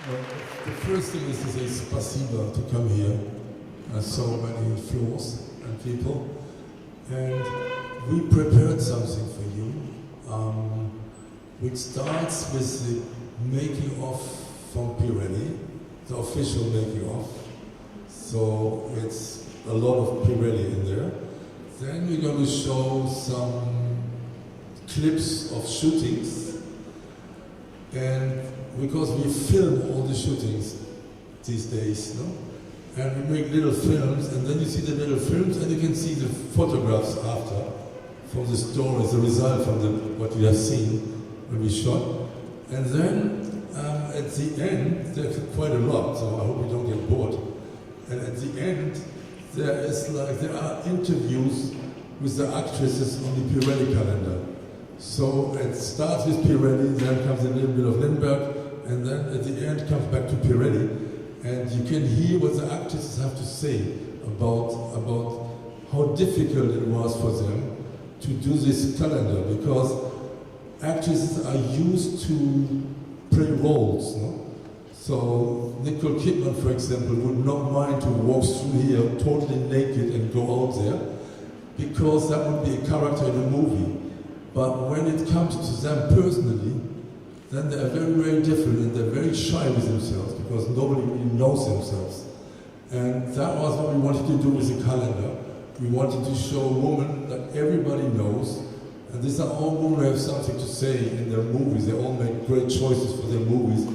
The first thing is to say spasiba to come here. So many floors and people. And we prepared something for you, which starts with the making of from Pirelli, the official making of. So it's a lot of Pirelli in there. Then we're going to show some clips of shootings, and because we film all the shootings these days, no? And we make little films, and then you see the little films, and you can see the photographs after, from the stories, the result from what we have seen when we shot. And then at the end, there's quite a lot, so I hope you don't get bored. And at the end, there are interviews with the actresses on the Pirelli calendar. So it starts with Pirelli, then comes a little bit of Lindberg, and then at the end comes back to Pirelli. And you can hear what the actresses have to say about how difficult it was for them to do this calendar, because actresses are used to play roles. No? SoNicole Kidman, for example, would not mind to walk through here totally naked and go out there, because that would be a character in a movie. But when it comes to them personally, then they are very, very different, and they're very shy with themselves because nobody really knows themselves. And that was what we wanted to do with the calendar. We wanted to show a woman that everybody knows, and these are all women who have something to say in their movies. They all make great choices for their movies,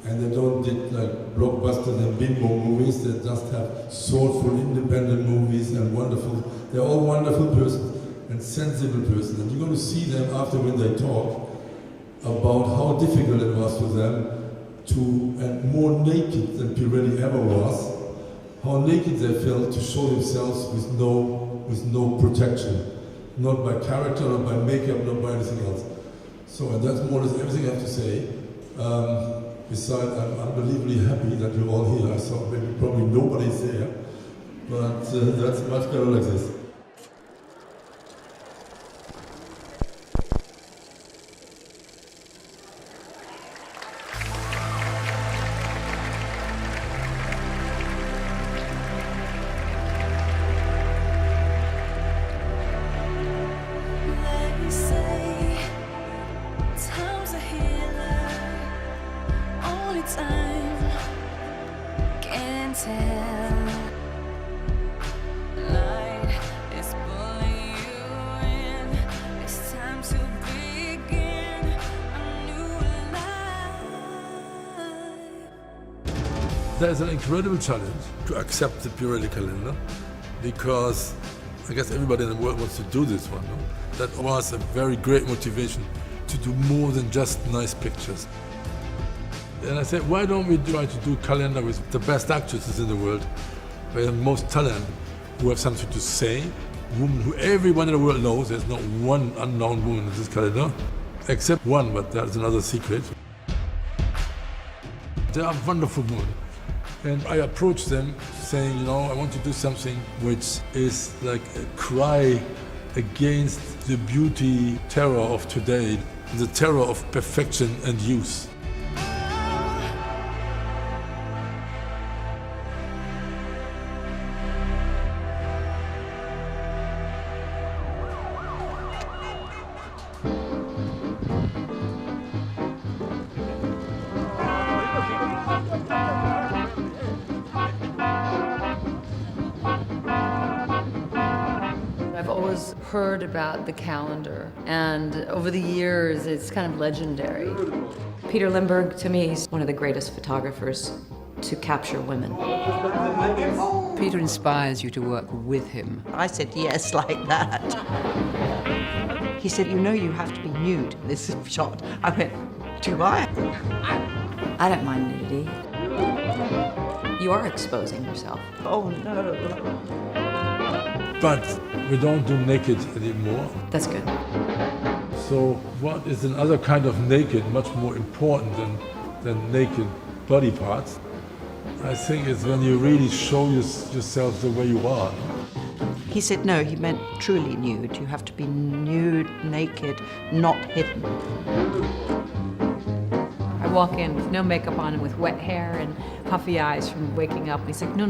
and they don't did like blockbusters and bimbo movies. They just have soulful, independent movies and wonderful. They're all wonderful persons and sensible persons, and you're going to see them after when they talk about how difficult it was for them to, and more naked than Pirelli ever was, how naked they felt to show themselves with no protection, not by character, not by makeup, not by anything else. So, and that's more or less everything I have to say. Besides, I'm unbelievably happy that you're all here. I thought maybe probably nobody's there, but that's much better like this. There's an incredible challenge to accept the Pirelli calendar, because I guess everybody in the world wants to do this one. No? That was a very great motivation to do more than just nice pictures. And I said, why don't we try to do a calendar with the best actresses in the world, with the most talent, who have something to say, women who everyone in the world knows. There's not one unknown woman in this calendar, except one, but that's another secret. They are wonderful women. And I approached them saying, you know, I want to do something which is like a cry against the beauty terror of today, the terror of perfection and youth. Heard about the calendar, and over the years it's kind of legendary. Peter Lindbergh, to me, is one of the greatest photographers to capture women. Peter inspires you to work with him. I said yes like that. He said, you know you have to be nude in this shot. I went, do I? I don't mind nudity. You are exposing yourself. Oh no. But we don't do naked anymore. That's good. So what is another kind of naked much more important than naked body parts? I think it's when you really show yourself the way you are. He said no, he meant truly nude. You have to be nude, naked, not hidden. I walk in with no makeup on and with wet hair and puffy eyes from waking up. And he's like, no,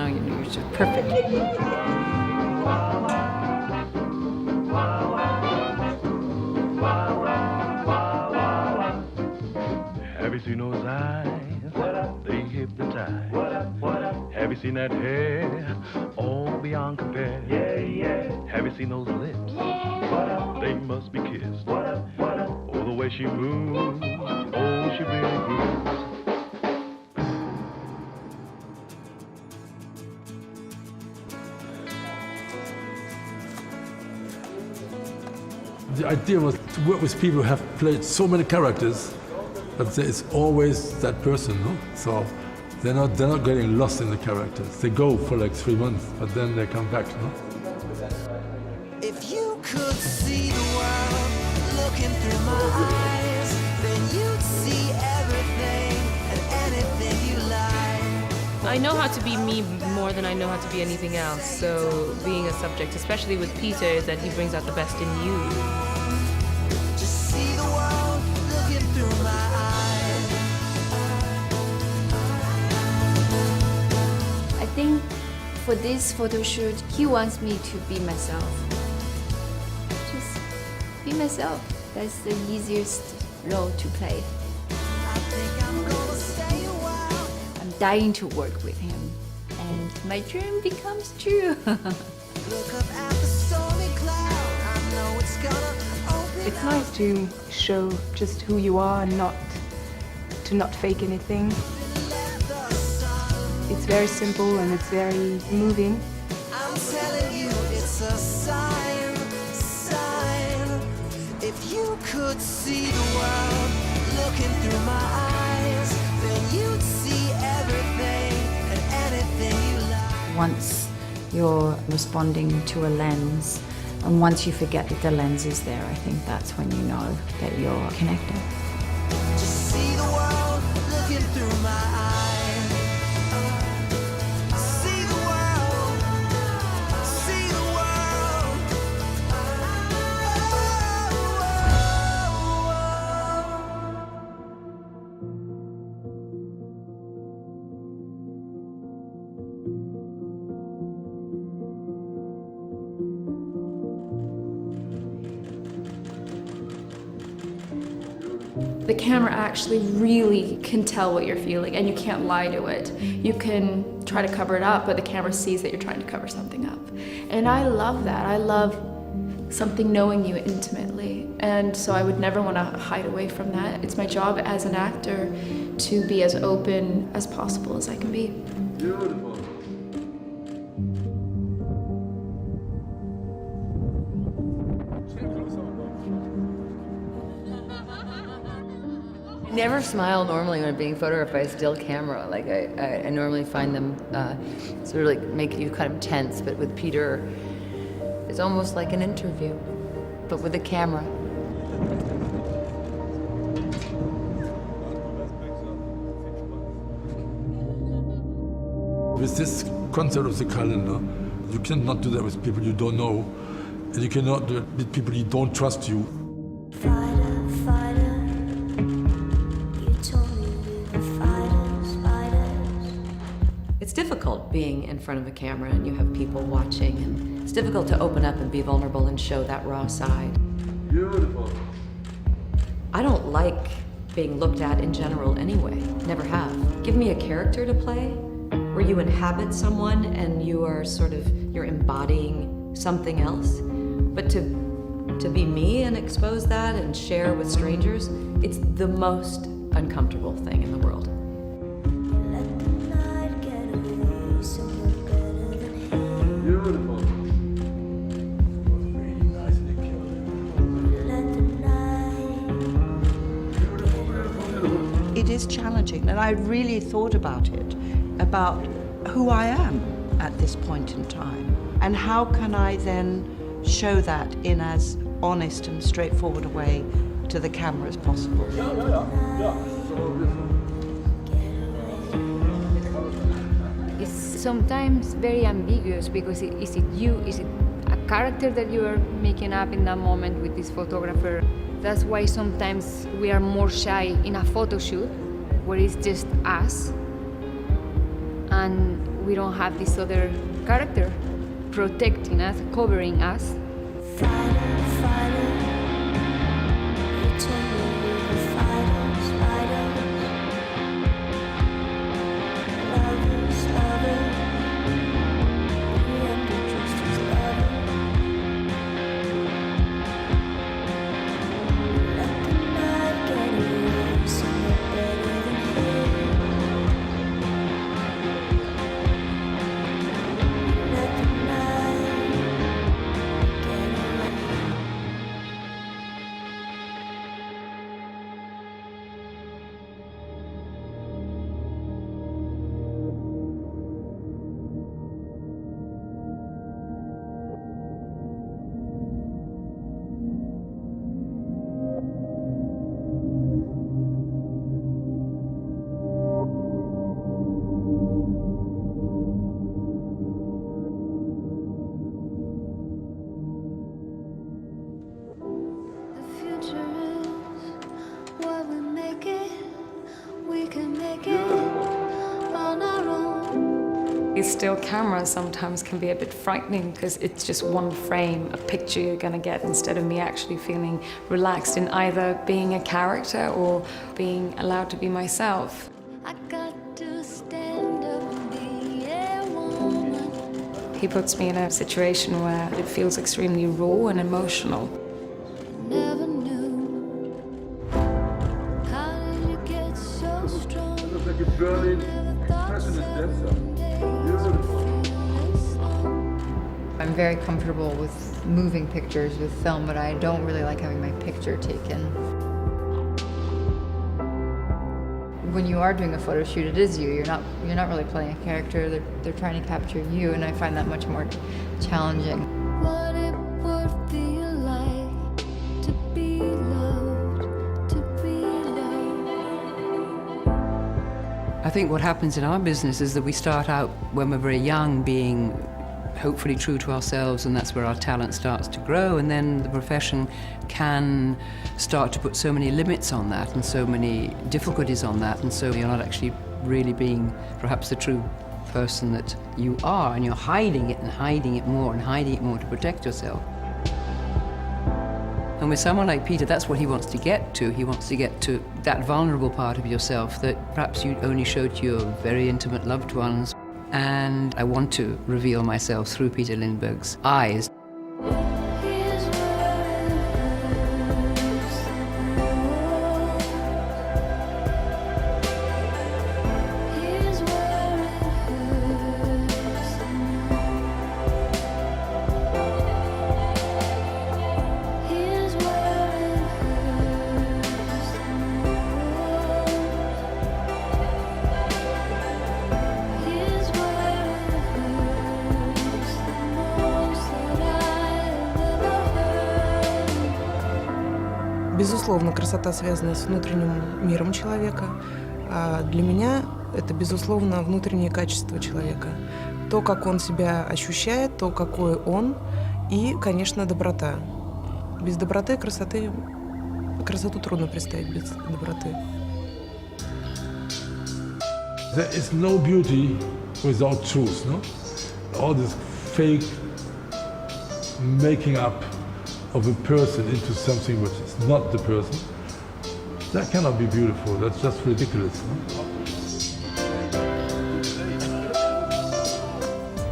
you're just perfect. Have you seen those eyes? They hypnotize. Have you seen that hair? All beyond compare. Have you seen those lips? They must be kissed. Oh, the way she moves. Oh, she really grooves. The idea was to work with people who have played so many characters that there is always that person, no? So they're not getting lost in the characters. They go for like 3 months, but then they come back, no? If you could see the world looking through my eyes, then you'd see everything and anything you like. I know how to be me more than I know how to be anything else. So being a subject, especially with Peter, is that he brings out the best in you. Just see the world looking through my eyes. I think for this photo shoot, he wants me to be myself. Just be myself. That's the easiest role to play. I think I'm gonna stay a while. I'm dying to work with him, and my dream becomes true. Look up at the stormy cloud. I know it's gonna open It's up. nice to show just who you are and not fake anything. Let the sun. It's very simple and it's very moving. I'm telling you, it's a sign, sign. If you could see the world looking through my eyes, then you'd see everything and anything you like. Once you're responding to a lens, and once you forget that the lens is there, I think that's when you know that you're connected. Just see the world looking through my eyes. See the world. See the world. The camera actually really can tell what you're feeling, and you can't lie to it. You can try to cover it up, but the camera sees that you're trying to cover something up. And I love that. I love something knowing you intimately. And so I would never want to hide away from that. It's my job as an actor to be as open as possible as I can be. Beautiful. I never smile normally when I'm being photographed by a still camera. Like I normally find them sort of like make you kind of tense, but with Peter, it's almost like an interview, but with a camera. With this concept of the calendar, you cannot do that with people you don't know, and you cannot do it with people you don't trust you. Fighter, fighter, you told me we were fighters, fighters. It's difficult being in front of a camera and you have people watching, and it's difficult to open up and be vulnerable and show that raw side. Beautiful. I don't like being looked at in general anyway, never have. Give me a character to play where you inhabit someone and you are you're embodying something else. But to be me and expose that and share with strangers, it's the most uncomfortable thing in the world. Let the night get away somewhere better than here. Beautiful. Let the night get away. It is challenging, and I really thought about it, about who I am at this point in time, and how can I then show that in as honest and straightforward a way to the camera as possible. It's sometimes very ambiguous because is it you? Is it a character that you are making up in that moment with this photographer? That's why sometimes we are more shy in a photo shoot where it's just us and we don't have this other character protecting us, covering us. Still cameras sometimes can be a bit frightening because it's just one frame, a picture you're going to get, instead of me actually feeling relaxed in either being a character or being allowed to be myself. He puts me in a situation where it feels extremely raw and emotional. I'm very comfortable with moving pictures with film, but I don't really like having my picture taken. When you are doing a photo shoot, it is you. You're not really playing a character. They're trying to capture you, and I find that much more challenging. What it would feel like to be loved, to be loved. I think what happens in our business is that we start out when we're very young being hopefully true to ourselves, and that's where our talent starts to grow, and then the profession can start to put so many limits on that and so many difficulties on that, and so you're not actually really being perhaps the true person that you are, and you're hiding it and hiding it more and hiding it more to protect yourself. And with someone like Peter, that's what he wants to get to. He wants to get to that vulnerable part of yourself that perhaps you only show to your very intimate loved ones. And I want to reveal myself through Peter Lindbergh's eyes. Безусловно, красота связана с внутренним миром человека. А для меня это, безусловно, внутреннее качество человека. То, как он себя ощущает, то, какой он, и, конечно, доброта. Без доброты красоту трудно представить без доброты. There is no beauty without truth, no? All this fake making up of a person into something which is not the person, that cannot be beautiful. That's just ridiculous. No?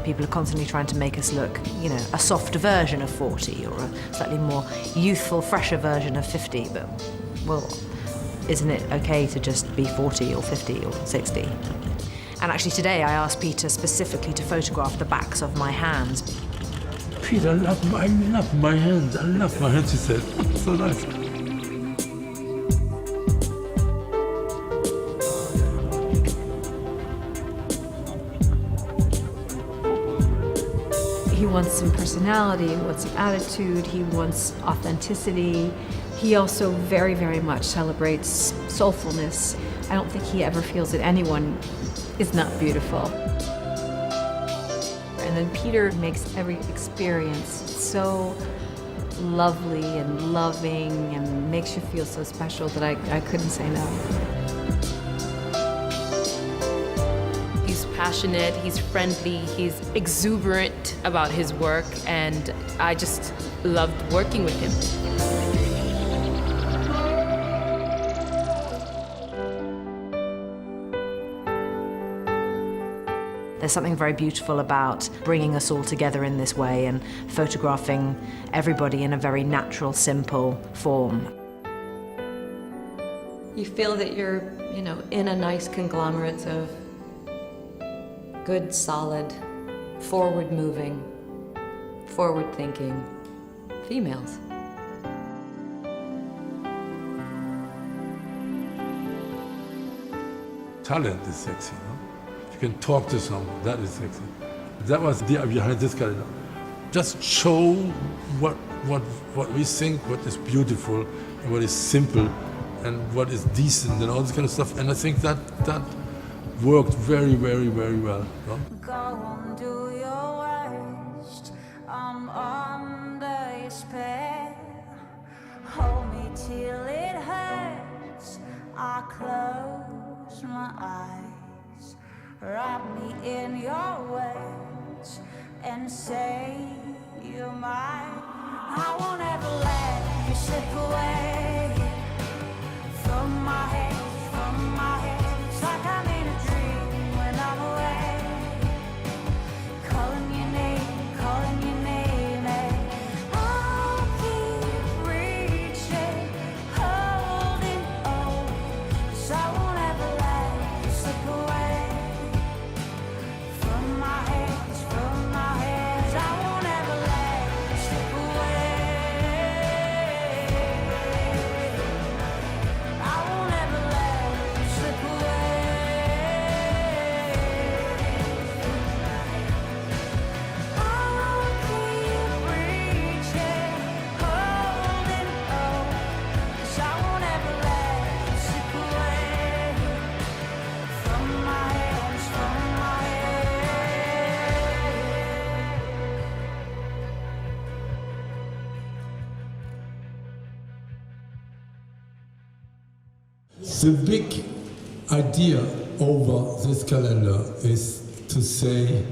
People are constantly trying to make us look, you know, a softer version of 40 or a slightly more youthful, fresher version of 50. But, well, isn't it okay to just be 40 or 50 or 60? And actually today I asked Peter specifically to photograph the backs of my hands. Peter, I love my hands. I love my hands, he said. So nice. He wants some personality, he wants some attitude, he wants authenticity. He also very, very much celebrates soulfulness. I don't think he ever feels that anyone is not beautiful. And then Peter makes every experience so lovely and loving and makes you feel so special that I couldn't say no. He's passionate, he's friendly, he's exuberant about his work, and I just loved working with him. There's something very beautiful about bringing us all together in this way and photographing everybody in a very natural, simple form. You feel that you're, in a nice conglomerate of good, solid, forward-moving, forward-thinking females. Talent is sexy, no? You can talk to someone, that is sexy. That was the idea behind this calendar. Just show what we think, what is beautiful, and what is simple, and what is decent, and all this kind of stuff. And I think that worked very, very, very well. No? Go and do your worst. I'm under your spell. Hold me till it hurts. I close my eyes. Wrap me in your words and say you're mine. I won't ever let you slip away from my head, from my head. It's like I'm in a dream when I'm away. Calling your name, and I'll keep reaching, holding on. 'Cause I won't ever let you slip away. The big idea over this calendar is to say,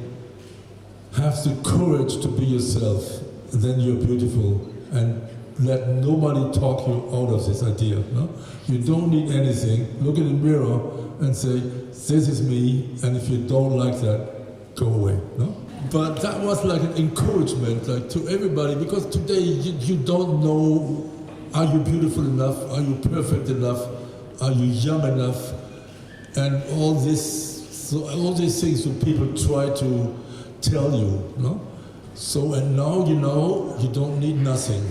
have the courage to be yourself, then you're beautiful, and let nobody talk you out of this idea. No? You don't need anything. Look in the mirror and say, this is me, and if you don't like that, go away. No? But that was like an encouragement, like to everybody, because today you don't know, are you beautiful enough? Are you perfect enough? Are you young enough? And all these things that people try to tell you, no? So, and now you know you don't need nothing.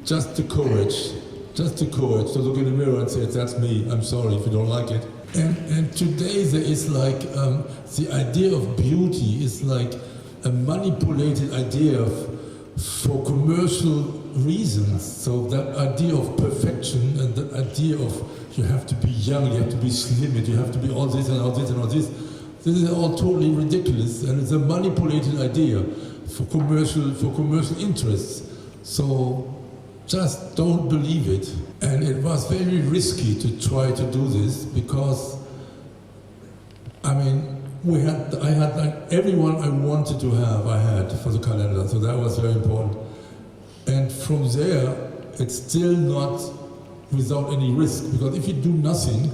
Just the courage to look in the mirror and say, that's me, I'm sorry if you don't like it. And today there is like, the idea of beauty is like a manipulated idea for commercial reasons. So that idea of perfection and that idea of you have to be young, you have to be slim, you have to be all this and all this and all this. This is all totally ridiculous, and it's a manipulated idea for commercial interests. So just don't believe it. And it was very risky to try to do this because, I mean, I had like everyone I wanted to have, I had for the calendar, so that was very important. And from there, it's still not without any risk, because if you do nothing,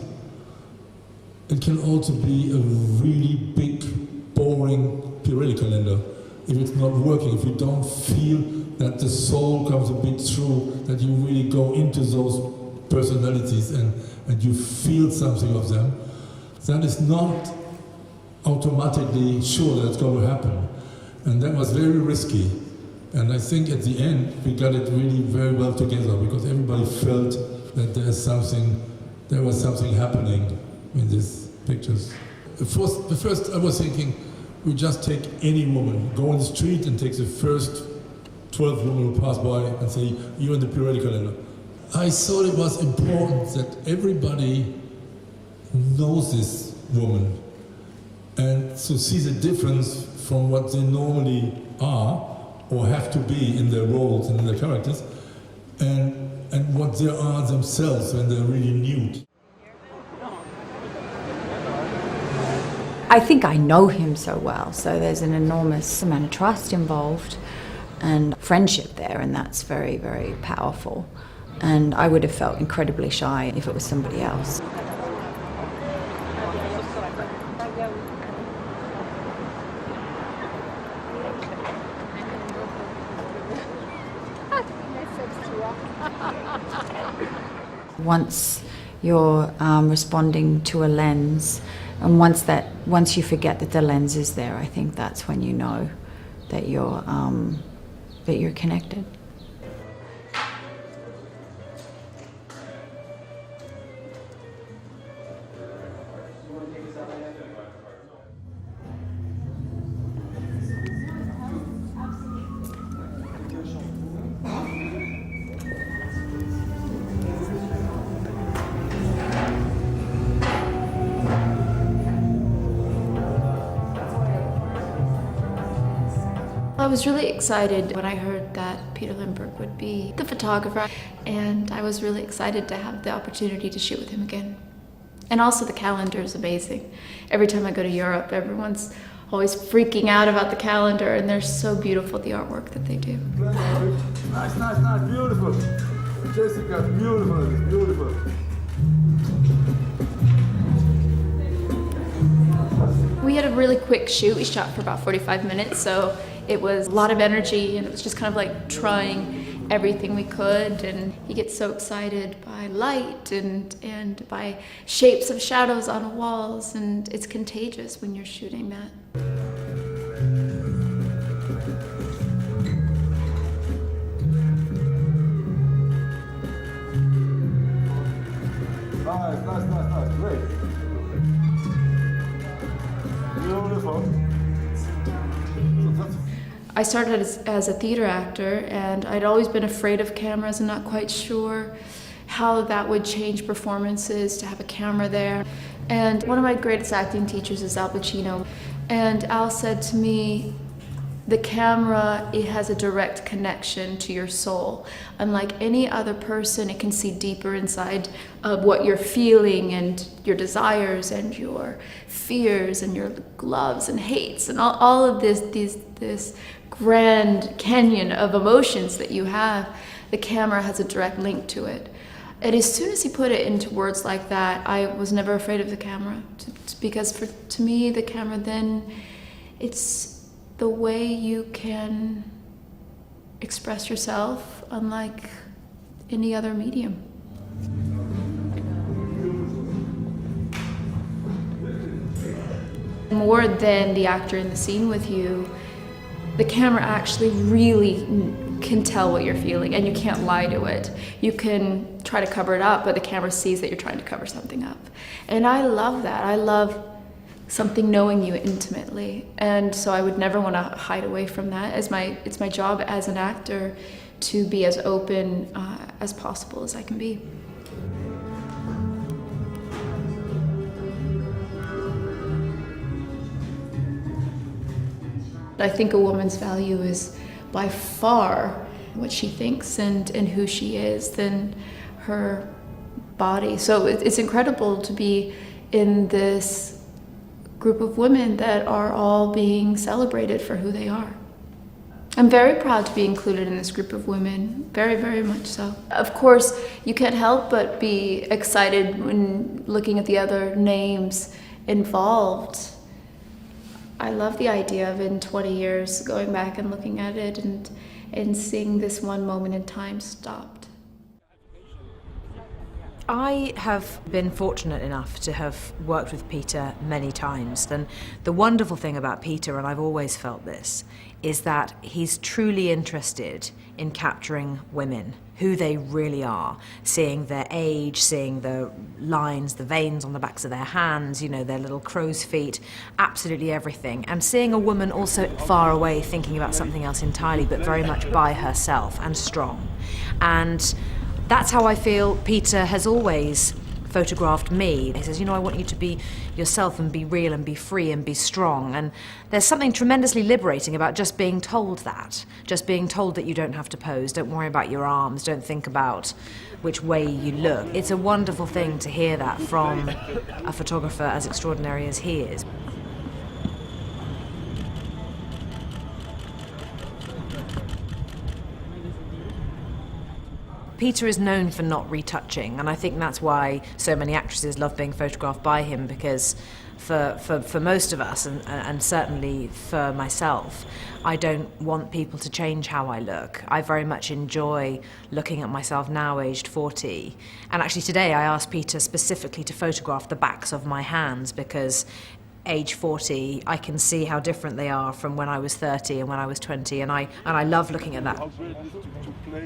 it can also be a really big, boring Pirelli calendar. If it's not working, if you don't feel that the soul comes a bit through, that you really go into those personalities and you feel something of them, that is not automatically sure that it's going to happen. And that was very risky. And I think at the end, we got it really very well together, because everybody felt that there was something happening in these pictures. The first I was thinking, we just take any woman, go on the street and take the first 12 women who pass by and say, you're in the Pirelli calendar. I thought it was important that everybody knows this woman and to see the difference from what they normally are or have to be in their roles and in their characters, and what they are themselves when they're really nude. I think I know him so well, so there's an enormous amount of trust involved and friendship there, and that's very, very powerful. And I would have felt incredibly shy if it was somebody else. Once you're responding to a lens, and once you forget that the lens is there, I think that's when you know that you're connected. I was really excited when I heard that Peter Lindbergh would be the photographer, and I was really excited to have the opportunity to shoot with him again. And also the calendar is amazing. Every time I go to Europe, everyone's always freaking out about the calendar, and they're so beautiful, the artwork that they do. Nice, beautiful. Jessica, beautiful. We had a really quick shoot. We shot for about 45 minutes, so it was a lot of energy, and it was just kind of like trying everything we could. And you get so excited by light and by shapes of shadows on walls, and it's contagious when you're shooting that. Nice, great. Beautiful. I started as a theater actor, and I'd always been afraid of cameras and not quite sure how that would change performances to have a camera there. And one of my greatest acting teachers is Al Pacino, and Al said to me, the camera, it has a direct connection to your soul. Unlike any other person, it can see deeper inside of what you're feeling and your desires and your fears and your loves and hates and all of this grand canyon of emotions that you have. The camera has a direct link to it. And as soon as he put it into words like that, I was never afraid of the camera. Because to me, the camera then, it's the way you can express yourself unlike any other medium. More than the actor in the scene with you, the camera actually really can tell what you're feeling, and you can't lie to it. You can try to cover it up, but the camera sees that you're trying to cover something up. And I love that. I love something knowing you intimately, and so I would never want to hide away from that. It's my job as an actor to be as open as possible as I can be. I think a woman's value is by far what she thinks and who she is than her body. So it's incredible to be in this group of women that are all being celebrated for who they are. I'm very proud to be included in this group of women, very, very much so. Of course, you can't help but be excited when looking at the other names involved. I love the idea of in 20 years going back and looking at it and seeing this one moment in time stopped. I have been fortunate enough to have worked with Peter many times, and the wonderful thing about Peter, and I've always felt this, is that he's truly interested in capturing women, who they really are, seeing their age, seeing the lines, the veins on the backs of their hands, you know, their little crow's feet, absolutely everything, and seeing a woman also far away thinking about something else entirely, but very much by herself and strong. And that's how I feel Peter has always photographed me. He says, I want you to be yourself and be real and be free and be strong. And there's something tremendously liberating about just being told that. Just being told that you don't have to pose, don't worry about your arms, don't think about which way you look. It's a wonderful thing to hear that from a photographer as extraordinary as he is. Peter is known for not retouching, and I think that's why so many actresses love being photographed by him, because for most of us, and certainly for myself, I don't want people to change how I look. I very much enjoy looking at myself now, aged 40. And actually today I asked Peter specifically to photograph the backs of my hands, because age 40, I can see how different they are from when I was 30 and when I was 20, and I love looking at that.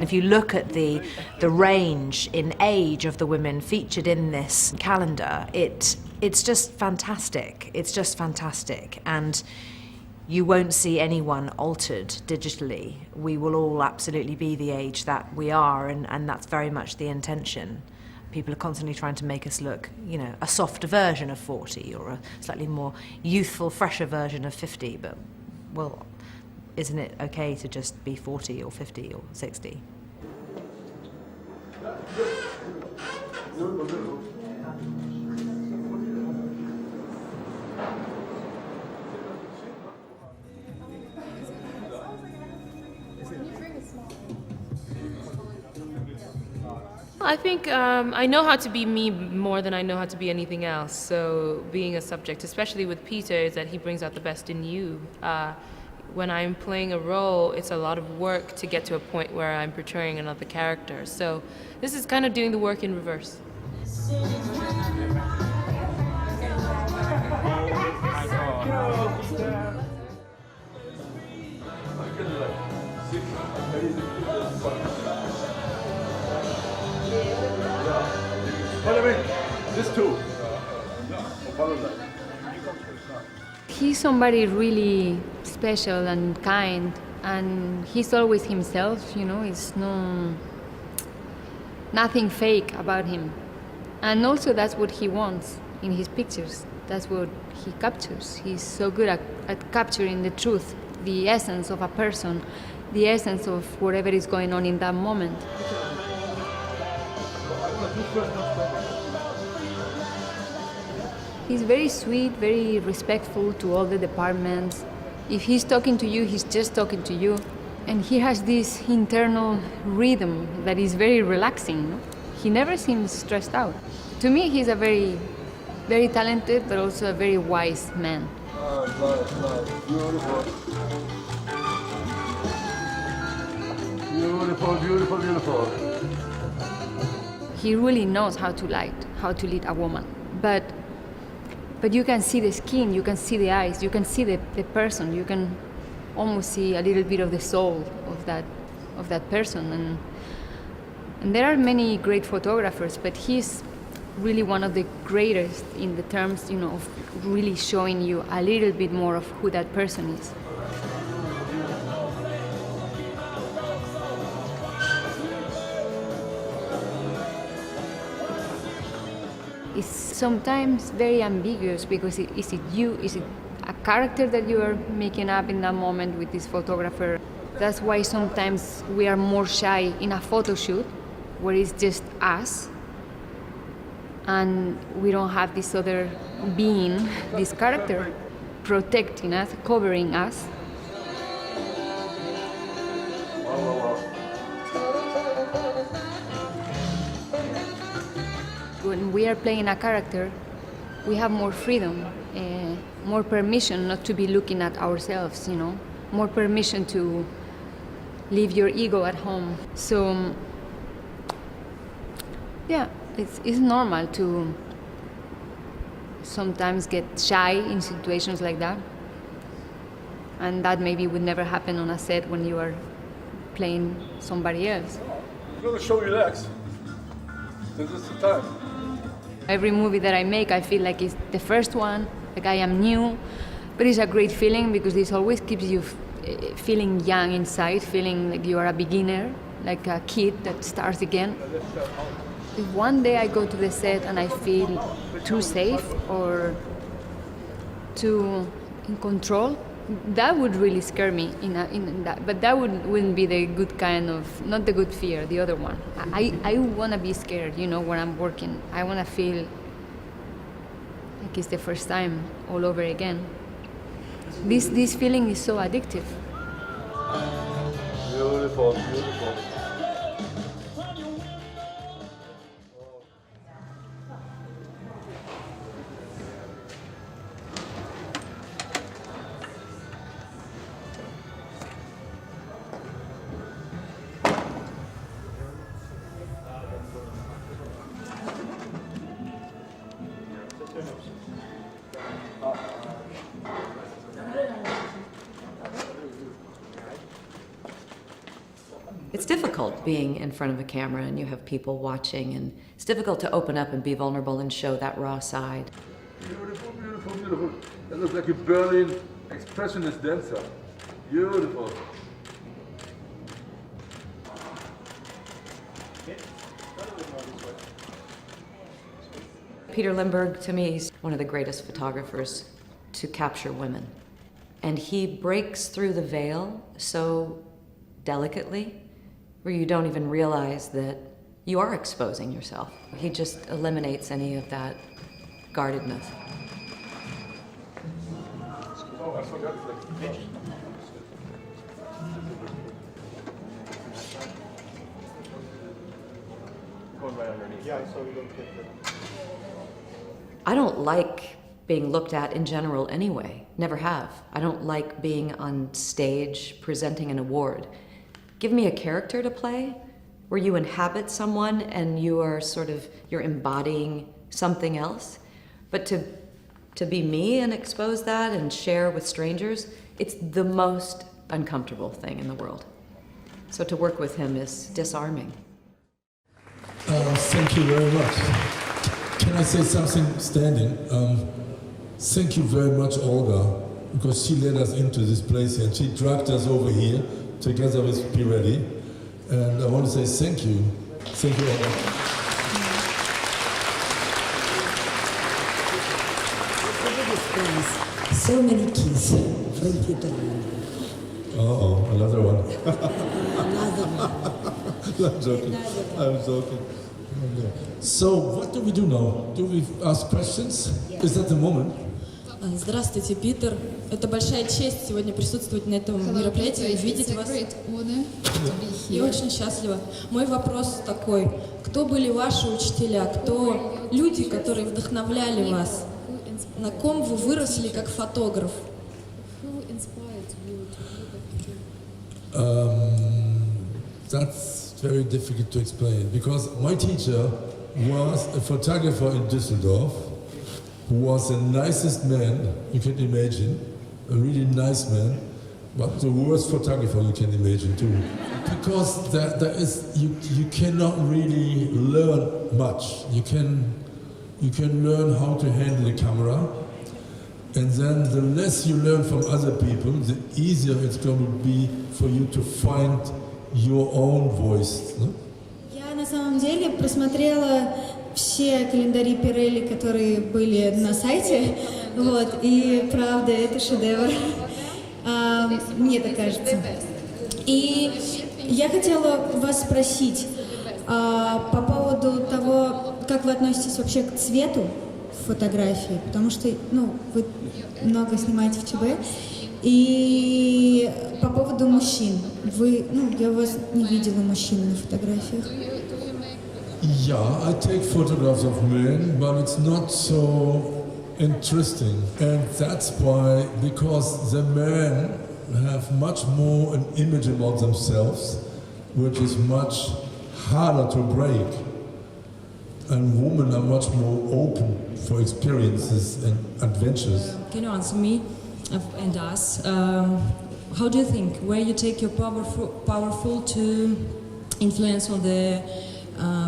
If you look at the range in age of the women featured in this calendar, it's just fantastic. It's just fantastic. And you won't see anyone altered digitally. We will all absolutely be the age that we are, and that's very much the intention. People are constantly trying to make us look, a softer version of 40 or a slightly more youthful, fresher version of 50, but, well, isn't it okay to just be 40 or 50 or 60? I think I know how to be me more than I know how to be anything else. So being a subject, especially with Peter, is that he brings out the best in you. When I'm playing a role, it's a lot of work to get to a point where I'm portraying another character. So this is kind of doing the work in reverse. This too. He's somebody really special and kind, and he's always himself, it's nothing fake about him. And also that's what he wants in his pictures. That's what he captures. He's so good at capturing the truth, the essence of a person, the essence of whatever is going on in that moment. He's very sweet, very respectful to all the departments. If he's talking to you, he's just talking to you. And he has this internal rhythm that is very relaxing. He never seems stressed out. To me, he's a very, very talented, but also a very wise man. Beautiful. Beautiful, beautiful, beautiful. He really knows how to lead a woman. But you can see the skin, you can see the eyes, you can see the person, you can almost see a little bit of the soul of that person. And there are many great photographers, but he's really one of the greatest in the terms, of really showing you a little bit more of who that person is. It's sometimes very ambiguous, because is it you? Is it a character that you are making up in that moment with this photographer? That's why sometimes we are more shy in a photo shoot where it's just us and we don't have this other being, this character protecting us, covering us. When we are playing a character, we have more freedom, more permission not to be looking at ourselves, more permission to leave your ego at home. So, yeah, it's normal to sometimes get shy in situations like that. And that maybe would never happen on a set when you are playing somebody else. I'm going to show you next. This is the time. Every movie that I make, I feel like it's the first one, like I am new, but it's a great feeling because this always keeps you feeling young inside, feeling like you are a beginner, like a kid that starts again. If one day I go to the set and I feel too safe or too in control, that would really scare me in that. But that wouldn't be the good kind of, not the good fear, the other one. I want to be scared, you know, when I'm working. I want to feel like it's the first time all over again. This feeling is so addictive. Beautiful, beautiful. It's difficult being in front of a camera and you have people watching, and it's difficult to open up and be vulnerable and show that raw side. Beautiful, beautiful, beautiful. That looks like a Berlin expressionist dancer. Beautiful. Peter Lindbergh, to me, is one of the greatest photographers to capture women. And he breaks through the veil so delicately, where you don't even realize that you are exposing yourself. He just eliminates any of that guardedness. Oh, I forgot the I don't like being looked at in general anyway. Never have. I don't like being on stage presenting an award. Give me a character to play where you inhabit someone and you are you're embodying something else. But to be me and expose that and share with strangers, it's the most uncomfortable thing in the world. So to work with him is disarming. Thank you very much. Can I say something standing? Thank you very much, Olga, because she led us into this place and she dragged us over here together with Pirelli. And I want to say thank you. Thank you, Olga. So many keys from Peter Lindbergh. Uh-oh, another one. Another one. I'm joking. I'm joking. So, what do we do now? Do we ask questions? Is that the moment? Здравствуйте, Питер. Это большая честь сегодня присутствовать на этом мероприятии, видеть вас. Я очень счастлива. Мой вопрос такой. Кто были ваши учителя? Кто люди, которые вдохновляли вас? На ком вы выросли как фотограф? That's very difficult to explain because my teacher was a photographer in Düsseldorf who was the nicest man you can imagine, a really nice man, but the worst photographer you can imagine too. Because there is, you cannot really learn much. You can learn how to handle the camera, and then the less you learn from other people, the easier it's going to be for you to find your own voice. No? Я на самом деле просмотрела все календари Pirelli, которые были на сайте, вот, и правда, это шедевр, мне так кажется. И я хотела вас спросить по поводу того, как вы относитесь вообще к цвету в фотографии, потому что, вы много снимаете в ЧБ, и по поводу мужчин. Я вас не видела мужчин на фотографиях. Yeah, I take photographs of men, but it's not so interesting. And that's why, because the men have much more an image about themselves, which is much harder to break. And women are much more open for experiences and adventures. Can you answer me and us? How do you think? Where you take your powerful to influence on the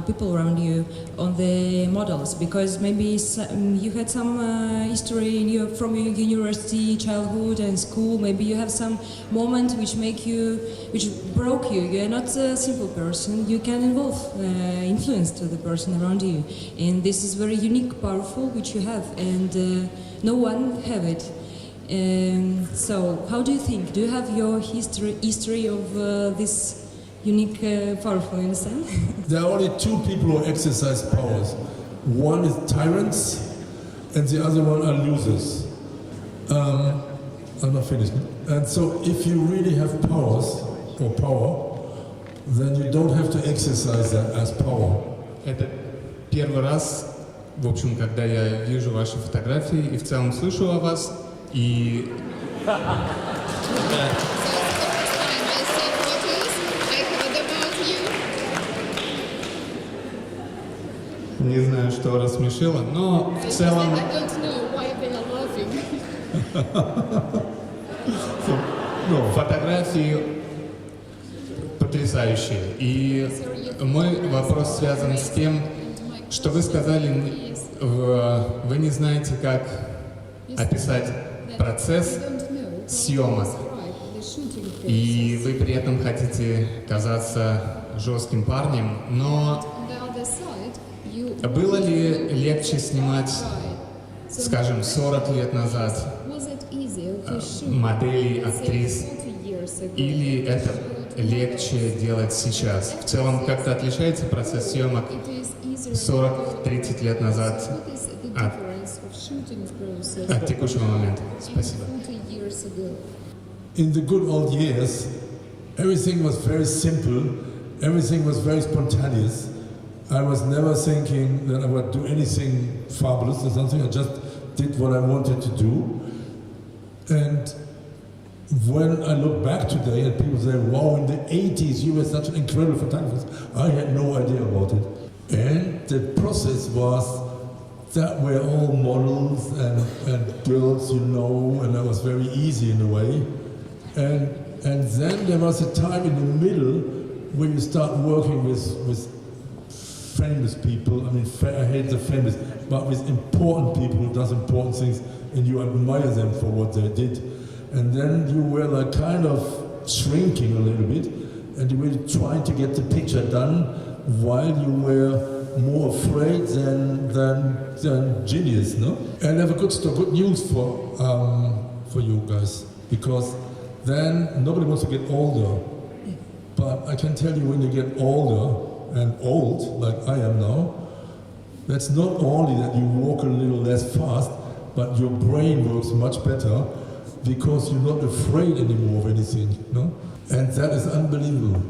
people around you, on the models, because maybe you had some history from your university, childhood and school. Maybe you have some moment which broke you. You are not a simple person. You can involve influence to the person around you, and this is very unique, powerful, which you have, and no one have it. So, how do you think? Do you have your history of this unique, powerful, you understand? There are only two people who exercise powers. One is tyrants, and the other one are losers. I'm not finished. And so if you really have powers, or power, then you don't have to exercise that as power. Это первый раз, в общем, когда я вижу ваши фотографии и в целом слышу о вас, и... Не знаю, что рассмешило, но в целом... Фотографии потрясающие. И мой вопрос связан с тем, что вы сказали, вы не знаете, как описать процесс съемок. И вы при этом хотите казаться жестким парнем, но было ли легче снимать, скажем, 40 лет назад моделей, актрис, или это легче делать сейчас? В целом, как-то отличается процесс съемок 40-30 лет назад от текущего момента? Спасибо. In the good old years, everything was very simple, everything was very spontaneous. I was never thinking that I would do anything fabulous or something. I just did what I wanted to do. And when I look back today and people say, wow, in the 80s you were such an incredible photographer, I had no idea about it. And the process was that we're all models and girls, you know, and that was very easy in a way. And then there was a time in the middle where you start working with famous people. I mean, I hate the famous, but with important people who does important things, and you admire them for what they did. And then you were like kind of shrinking a little bit, and you were trying to get the picture done while you were more afraid than genius, no? And I have good news for you guys, because then nobody wants to get older. But I can tell you, when you get older and old, like I am now, that's not only that you walk a little less fast, but your brain works much better because you're not afraid anymore of anything, no? And that is unbelievable.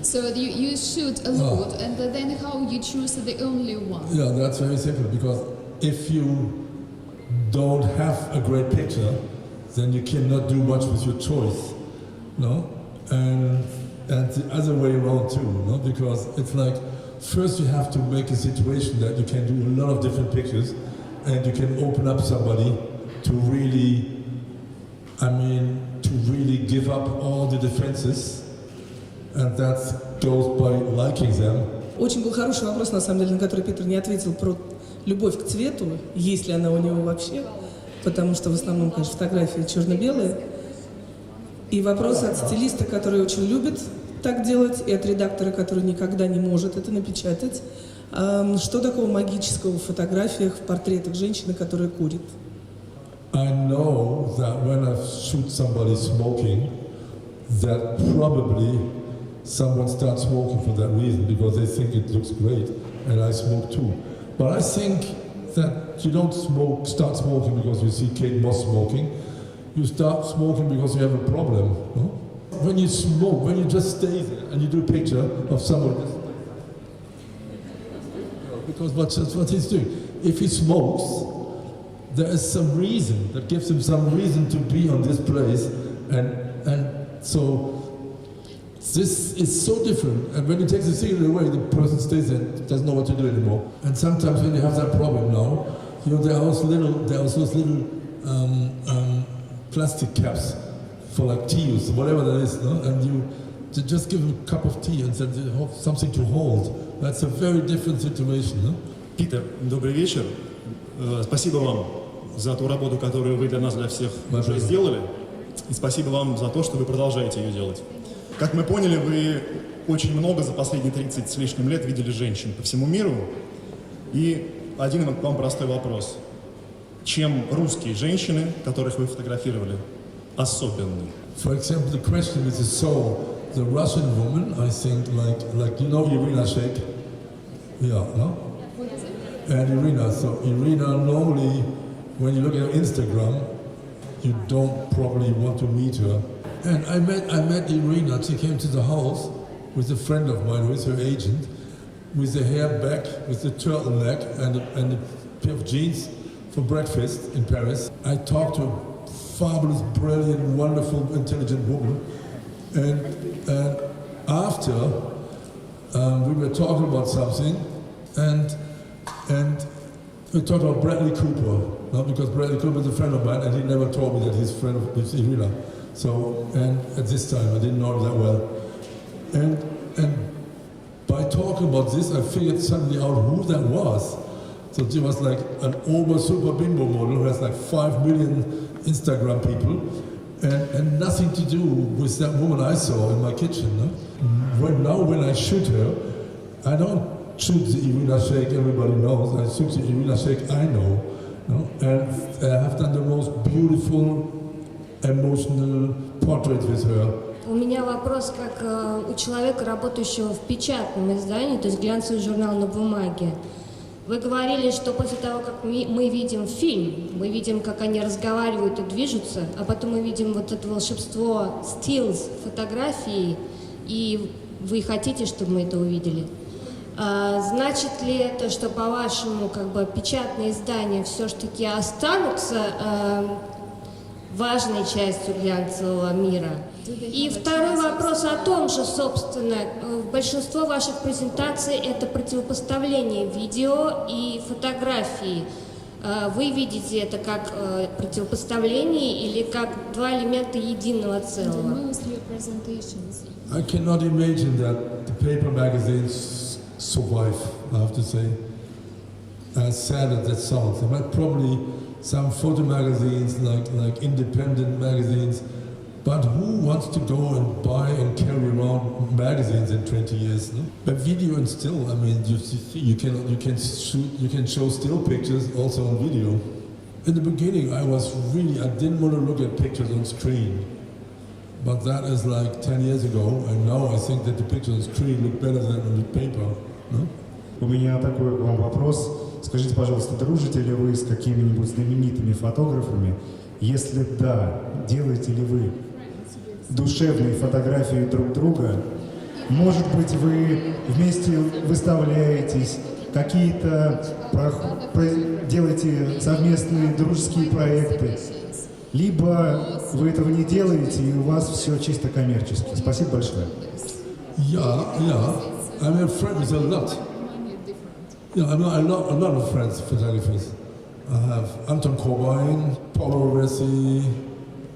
So you shoot a lot, and then how you choose the only one? Yeah, that's very simple, because if you don't have a great picture, then you cannot do much with your choice, no? And the other way around too, no? Because it's like, first you have to make a situation that you can do a lot of different pictures, and you can open up somebody to really, give up all the defenses, and that goes by liking them. Очень был хороший вопрос, на самом деле, на который Питер не ответил, про любовь к цвету, есть ли она у него вообще, потому что в основном, конечно, фотографии черно-белые. И вопрос от стилиста, который очень любит так делать, и от редактора, который никогда не может это напечатать. Что такого магического в фотографиях, в портретах женщины, которая курит? I know that when I shoot somebody smoking, that probably someone starts smoking for that reason, because they think it looks great, and I smoke too. But I think that you don't start smoking because you see Kate Moss smoking. You start smoking because you have a problem, no? When you smoke, when you just stay there and you do a picture of someone, because that's what he's doing. If he smokes, there is some reason that gives him some reason to be on this place, and so this is so different. And when you take the cigarette away, the person stays there, doesn't know what to do anymore. And sometimes when you have that problem now, you know, there are those little plastic caps for like tea or whatever that is, no? And you just give them a cup of tea and then something to hold. That's a very different situation, no? Питер, добрый вечер. Спасибо вам за ту работу, которую вы для нас, для всех уже сделали. И спасибо вам за то, что вы продолжаете ее делать. Как мы поняли, вы очень много за последние 30 с лишним лет видели женщин по всему миру. И один к вам простой вопрос. Чем русские женщины, которых вы фотографировали, особенны? For example, the question is so the Russian woman, I think, like you know Irina Shayk? Yeah, no? And Irina, so Irina normally, when you look at her Instagram, you don't probably want to meet her. And I met Irina, she came to the house with a friend of mine who is her agent, with the hair back, with the turtleneck and a pair of jeans for breakfast in Paris. I talked to a fabulous, brilliant, wonderful, intelligent woman. And after, we were talking about something, and we talked about Bradley Cooper, no? Because Bradley Cooper is a friend of mine, and he never told me that he's a friend of Irina. So, and at this time, I didn't know him that well. And by talking about this, I figured suddenly out who that was. So she was like an super bimbo model who has like 5 million Instagram people, and nothing to do with that woman I saw in my kitchen. No? When I shoot her, I don't shoot the Irina Shayk everybody knows. I shoot the Irina Shayk I know. No? And I have done the most beautiful, emotional portrait with her. У меня вопрос как у человека, работающего в печатном издании, то есть глянцевый журнал на бумаге. Вы говорили, что после того, как мы видим фильм, мы видим, как они разговаривают и движутся, а потом мы видим вот это волшебство стилс фотографии, и вы хотите, чтобы мы это увидели. Значит ли это, что, по-вашему, как бы печатные издания все-таки останутся важной частью глянцевого мира? И второй вопрос о том же, собственно, большинство ваших презентаций – это противопоставление видео и фотографии. Вы видите это как противопоставление или как два элемента единого целого? I cannot imagine that the paper magazines survive, I have to say. As sad as that sounds. There might probably some photo magazines, like independent magazines, but who wants to go and buy and carry around magazines in 20 years? No? But video and still, I mean, you can show still pictures also on video. In the beginning, I didn't want to look at pictures on screen, but that is like 10 years ago, and now I think that the pictures on screen look better than on the paper. No? У меня такой к вам вопрос. Скажите, пожалуйста, дружите ли вы с какими-нибудь знаменитыми фотографами? Если да, делаете ли вы душевные фотографии друг друга? Может быть, вы вместе выставляетесь, какие-то делаете совместные дружеские проекты? Либо вы этого не делаете, и у вас все чисто коммерчески. Спасибо большое. Yeah. I'm a friend with a lot. Yeah, I know a lot of friends, photographers. I have Anton Corbijn, Paulo Rossi,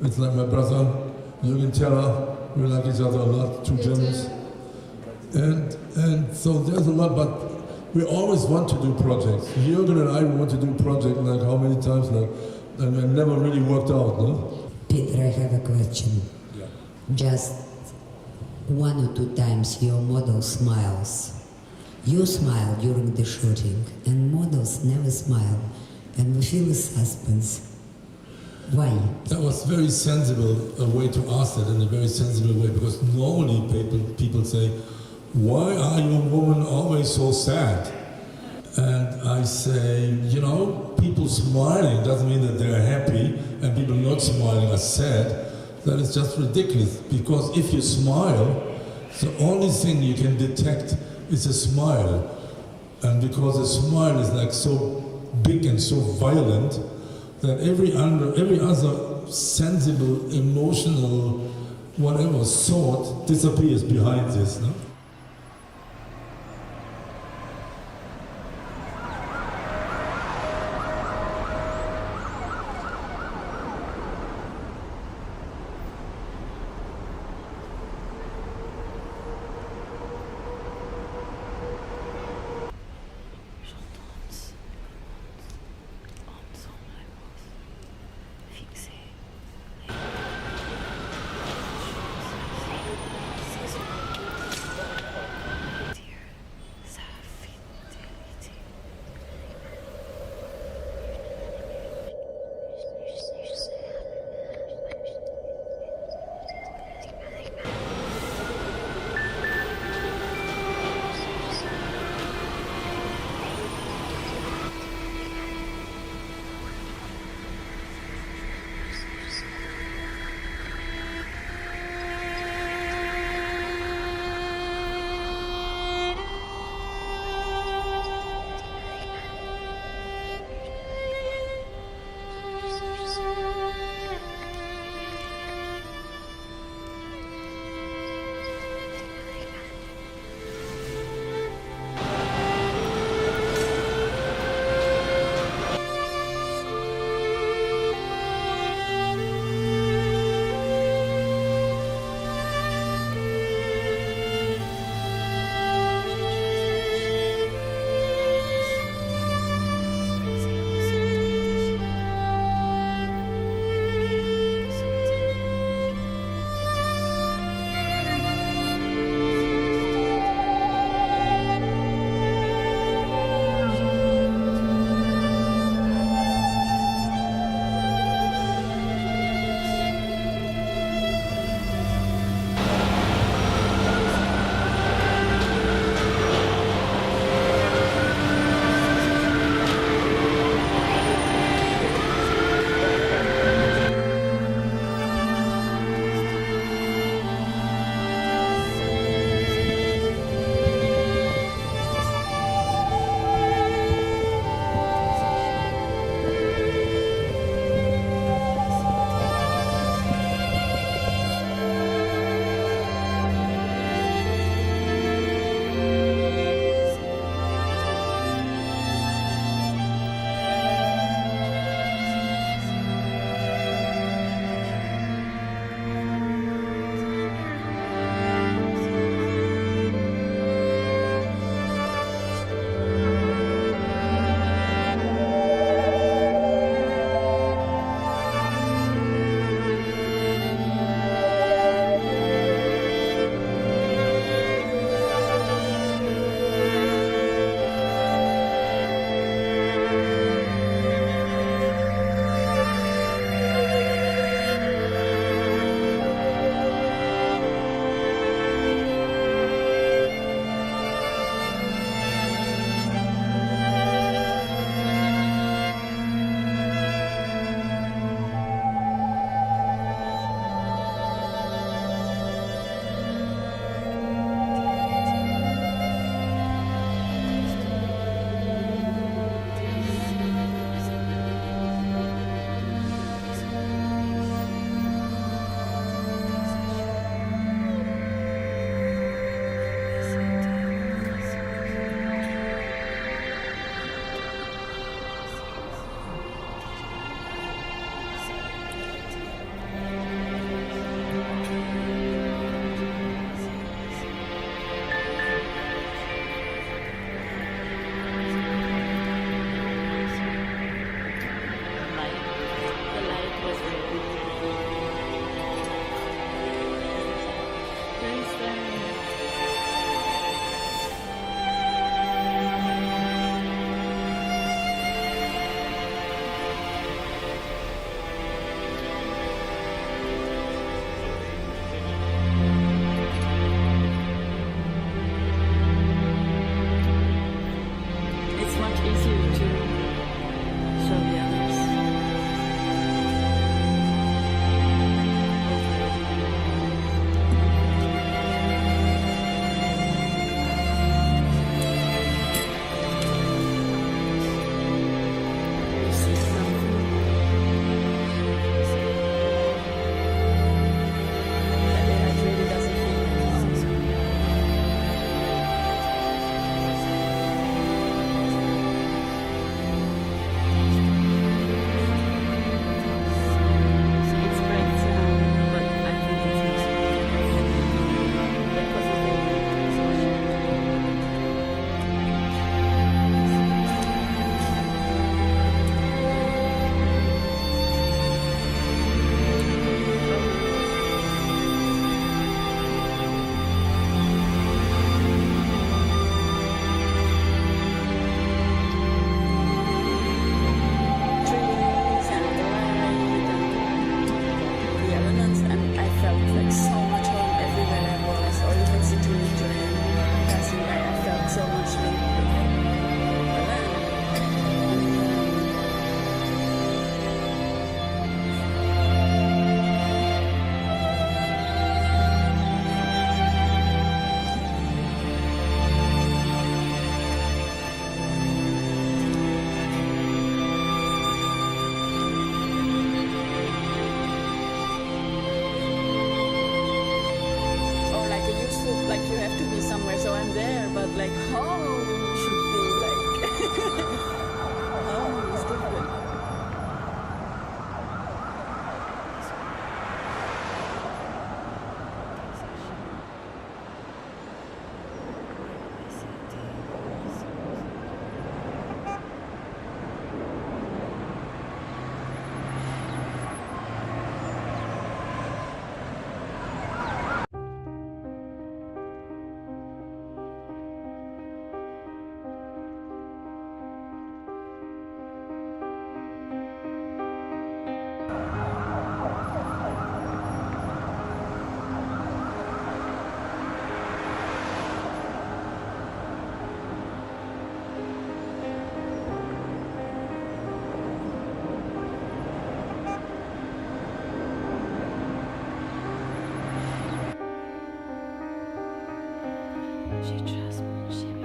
it's like my brother, Jürgen Teller, we like each other a lot, two Germans. And so there's a lot, but we always want to do projects. Jürgen and I want to do projects like how many times, and it never really worked out, no? Peter, I have a question. Yeah. Just 1 or 2 times your model smiles. You smile during the shooting, and models never smile, and we feel the suspense. Why? That was very sensible, a way to ask that in a very sensible way, because normally people say, why are you women always so sad? And I say, people smiling doesn't mean that they're happy, and people not smiling are sad. That is just ridiculous, because if you smile, the only thing you can detect is a smile. And because a smile is like so big and so violent, that every other sensible, emotional, whatever thought disappears behind this. No? She trusts me, she